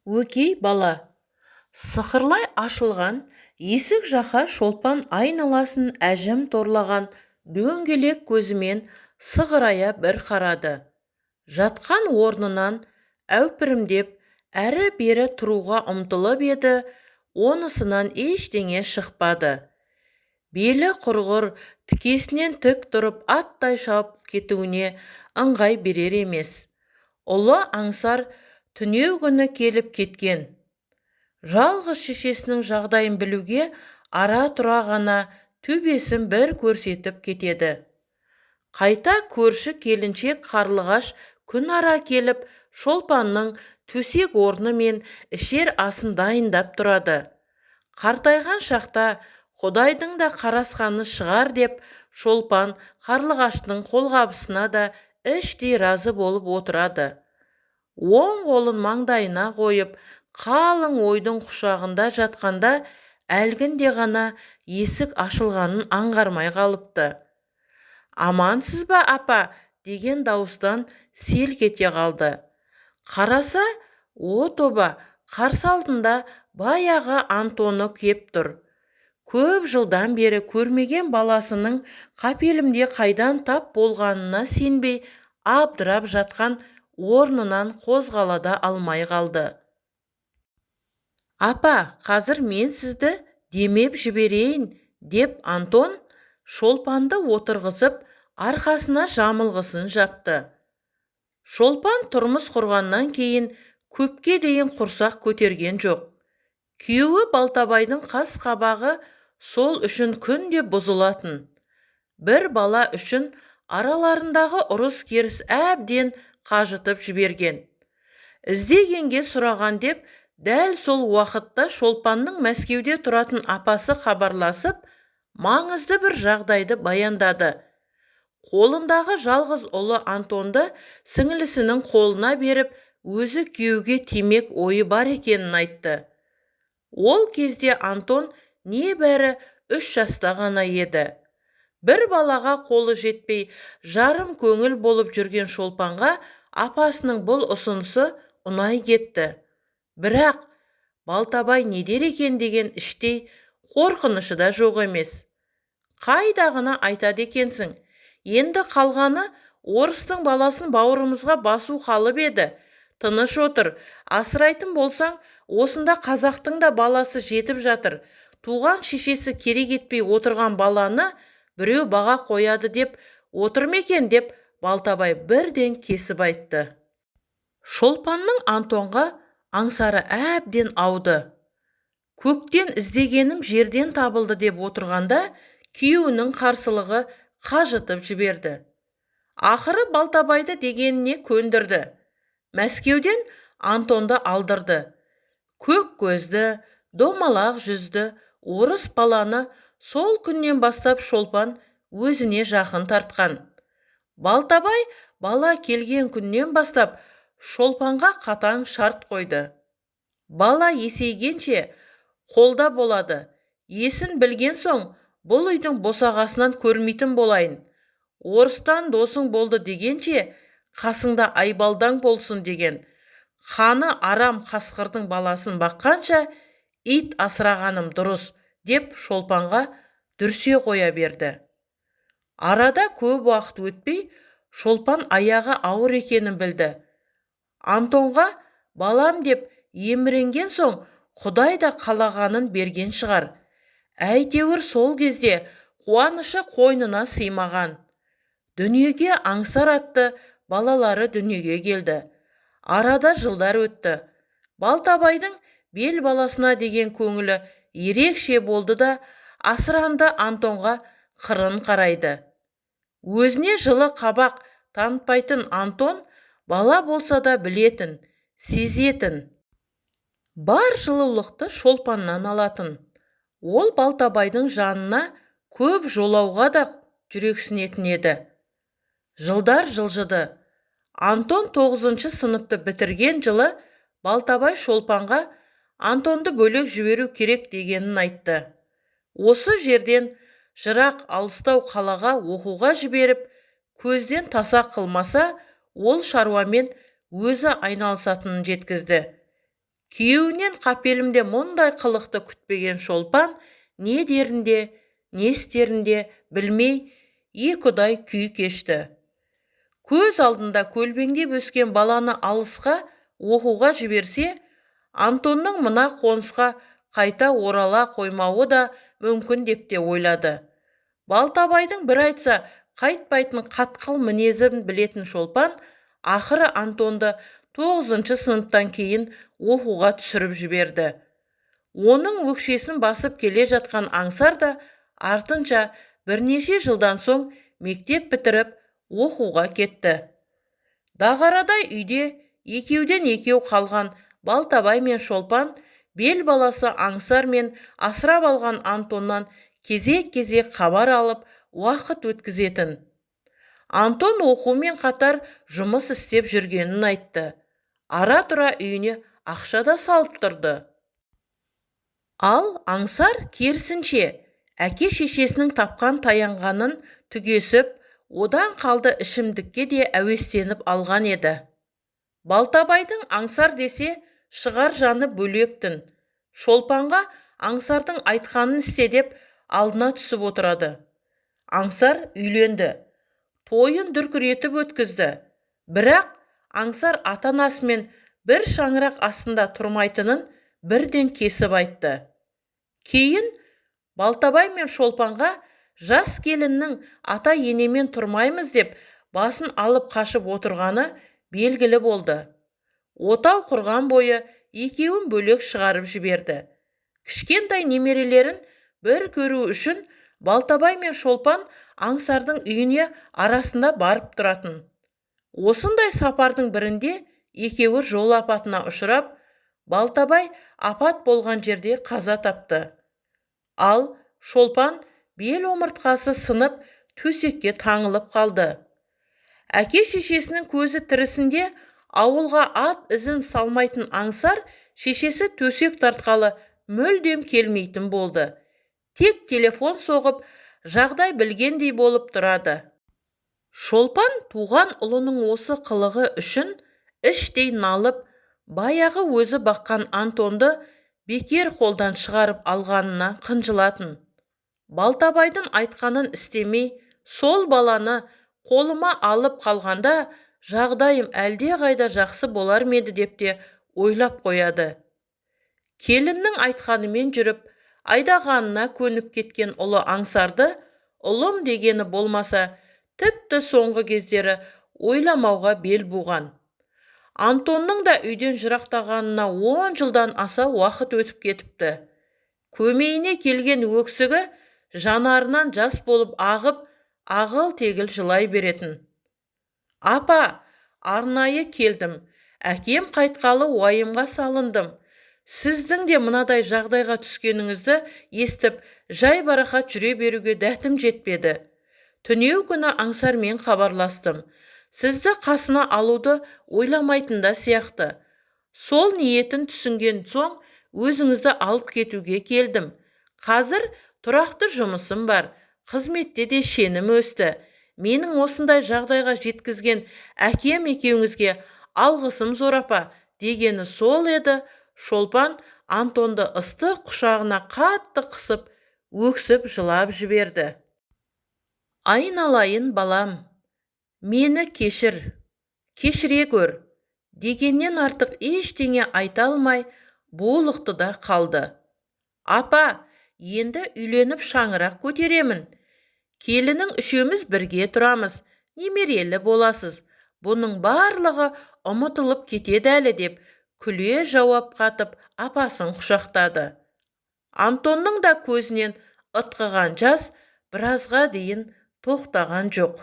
Өкей бала. Сықырлай ашылған есік жаққа шолпан айналасын әжім торлаған дөңгелек көзімен сығырая бір қарады. Жатқан орнынан әупірімдеп әрі-бері тұруға ұмтылып еді, онысынан ештеңе шықпады. Белі құрғыр, тікесінен тік тұрып аттай шауып кетуіне ыңғай берер емес. Ұлы аңсар түнеу күні келіп кеткен. Жалғыз шешесінің жағдайын білуге ара-тұра ғана төбесін бір көрсетіп кетеді. Қайта көрші келіншек Қарлығаш күн ара келіп, шолпанның төсек орны мен ішер асын дайындап тұрады. Қартайған шақта Құдайдың да қарасқаны шығар деп, шолпан Қарлығаштың қолғабысына да іштей разы болып отырады. Оң қолын маңдайына қойып, қалың ойдың құшағында жатқанда, әлгінде ғана есік ашылғанын аңғармай қалыпты. «Амансыз ба, апа?» деген дауыстан селк ете қалды. Қараса, о тоба, қарсы алдында баяғы Антоны кеп тұр. Көп жылдан бері көрмеген баласының қапелімде қайдан тап болғанына сенбей, абдырап жатқан орнынан қозғала алмай қалды. «Апа, қазір мен сізді демеп жіберейін», деп Антон шолпанды отырғызып, арқасына жамылғысын жапты. Шолпан тұрмыс құрғаннан кейін көпке дейін құрсақ көтерген жоқ. Күйеуі Балтабайдың қас қабағы сол үшін күнде бұзылатын. Бір бала үшін араларындағы ұрыс керіс әбден қажытып жіберген. Іздегенге сұраған деп, дәл сол уақытта Шолпанның Мәскеуде тұратын апасы хабарласып, маңызды бір жағдайды баяндады. Қолындағы жалғыз ұлы Антонды сіңілісінің қолына беріп, өзі күйеуге тимек ойы бар екенін айтты. Ол кезде Антон небәрі 3 жаста ғана еді. Бір балаға қолы жетпей, жарым көңіл болып жүрген Шолпанға апасының бұл ұсынысы ұнай кетті. Бірақ Балтабай не дер екен деген іштей қорқынышы да жоқ емес. «Қайдағыны айтады екенсің? Енді қалғаны орыстың баласын бауырымызға басу қалып еді. Тыныш отыр, асырайтын болсаң, осында қазақтың да баласы жетіп жатыр. Туған шешесі керек етпей отырған баланы біреу баға қояды деп отыр ма екен?» деп Балтабай бірден кесіп айтты. Шолпанның Антонға аңсары әбден ауды. Көктен іздегенім жерден табылды деп отырғанда, күйеуінің қарсылығы қажытып жіберді. Ақыры Балтабайды дегеніне көндірді. Мәскеуден Антонды алдырды. Көк көзді, домалақ жүзді орыс баланы сол күннен бастап Шолпан өзіне жақын тартқан. Балтабай бала келген күннен бастап Шолпанға қатаң шарт қойды. Бала есейгенше қолда болады. Есін білген соң, бұл үйдің босағасынан көрмейтін болайын. Орыстан досың болды дегенше, қасыңда айбалдаң болсын деген. Қаны арам қасқырдың баласын баққанша, ит асырағаным дұрыс, деп Шолпанға дүрсе қоя берді. Арада көп уақыт өтпей, Шолпан аяғы ауыр екенін білді. Антонға балам деп еміренген соң, Құдай да қалағанын берген шығар. Әйтеуір сол кезде қуанышы қойнына сыймаған. Дүниеге аңсар атты балалары дүниеге келді. Арада жылдар өтті. Балтабайдың бел баласына деген көңілі ерекше болды да, асыранды Антонға қырын қарайды. Өзіне жылы қабақ танытпайтын Антон бала болса да білетін, сезетін. Бар жылулықты Шолпаннан алатын. Ол Балтабайдың жанына көп жолауға да жүрексінетін еді. Жылдар жылжыды. Антон 9 сыныпты бітірген жылы Балтабай Шолпанға Антонды бөлек жіберу керек дегенін айтты. Осы жерден жырақ алыстау қалаға оқуға жіберіп, көзден таса қылмаса, ол шаруамен өзі айналысатынын жеткізді. Күйеуінен қапелімде мұндай қылықты күтпеген Шолпан не дерінде, не істерінде білмей екіұдай күй кешті. Көз алдында көлбеңдеп өскен баланы алысқа оқуға жіберсе, Антонның мына қонысқа қайта орала қоймауы да мүмкін деп те ойлады. Балтабайдың бір айтса қайтпайтын қатқыл мінезін білетін Шолпан ақыры Антонды 9-шы сыныптан кейін оқуға түсіріп жіберді. Оның өкшесін басып келе жатқан Аңсар да артынша бірнеше жылдан соң мектеп бітіріп оқуға кетті. Дағарадай үйде екеуден екеу қалған Балтабай мен Шолпан бел баласы Аңсар мен асырап алған Антоннан кезек-кезек хабар алып уақыт өткізетін. Антон оқумен қатар жұмыс істеп жүргенін айтты. Ара-тұра үйіне ақша да салып тұрды. Ал Аңсар керісінше әке-шешесінің тапқан таянғанын түгесіп, одан қалды ішімдікке де әуестеніп алған еді. Балтабайдың Аңсар десе шығар жаны бөлектін. Шолпанға Аңсардың айтқанын істе деп алдына түсіп отырады. Аңсар үйленді, тойын дүркіретіп өткізді. Бірақ Аңсар ата-анасымен бір шаңырақ астында тұрмайтынын бірден кесіп айтты. Кейін Балтабай мен Шолпанға жас келіннің ата-енемен тұрмаймыз деп басын алып қашып отырғаны белгілі болды. Отау құрған бойы екеуін бөлек шығарып жіберді. Кішкентай немерелерін бір көру үшін Балтабай мен Шолпан Аңсардың үйіне арасында барып тұратын. Осындай сапардың бірінде екеуі жол апатына ұшырап, Балтабай апат болған жерде қаза тапты. Ал Шолпан бел омыртқасы сынып төсекке таңылып қалды. Әке-шешесінің көзі тірісінде ауылға ат ізін салмайтын Аңсар шешесі төсек тартқалы мүлдем келмейтін болды. Тек телефон соғып, жағдай білгендей болып тұрады. Шолпан туған ұлының осы қылығы үшін іштей налып, баяғы өзі баққан Антонды бекер қолдан шығарып алғанына қынжылатын. Балтабайдың айтқанын істемей, сол баланы қолыма алып қалғанда жағдайым әлде қайда жақсы болар ма еді деп те ойлап қояды. Келіннің айтқанымен жүріп, айдағанына көніп кеткен ұлы Аңсарды ұлым дегені болмаса, тіпті соңғы кездері ойламауға бел буған. Антонның да үйден жырақтағанына 10 жылдан аса уақыт өтіп кетіпті. Көмейіне келген өксігі жанарынан жас болып ағып, ағыл-тегіл жылай беретін. Апа, арнайы келдім. Әкем қайтқалы уайымға салындым. Сіздің де мынадай жағдайға түскеніңізді естіп, жай барақат жүре беруге дәтім жетпеді. Түнеу күні Аңсармен хабарластым. Сізді қасына алуды ойламайтында сияқты. Сол ниетін түсінген соң өзіңізді алып кетуге келдім. Қазір тұрақты жұмысым бар. Қызметте де шенім өсті. Менің осындай жағдайға жеткізген әкем екеуіңізге алғысым зор апа дегені сол еді. Шолпан Антонды ыстық құшағына қатты қысып, өксіп жылап жіберді. Айналайын балам, мені кешіре көр дегеннен артық ештеңе айта алмай булықты да қалды. Апа, енді үйленіп шаңырақ көтеремін. Келінің үшеуміз бірге тұрамыз, немерелі боласыз. Бұның барлығы ұмытылып кетеді әлі деп күле жауап қатып апасын құшақтады. Антонның да көзінен ытқыған жас біразға дейін тоқтаған жоқ.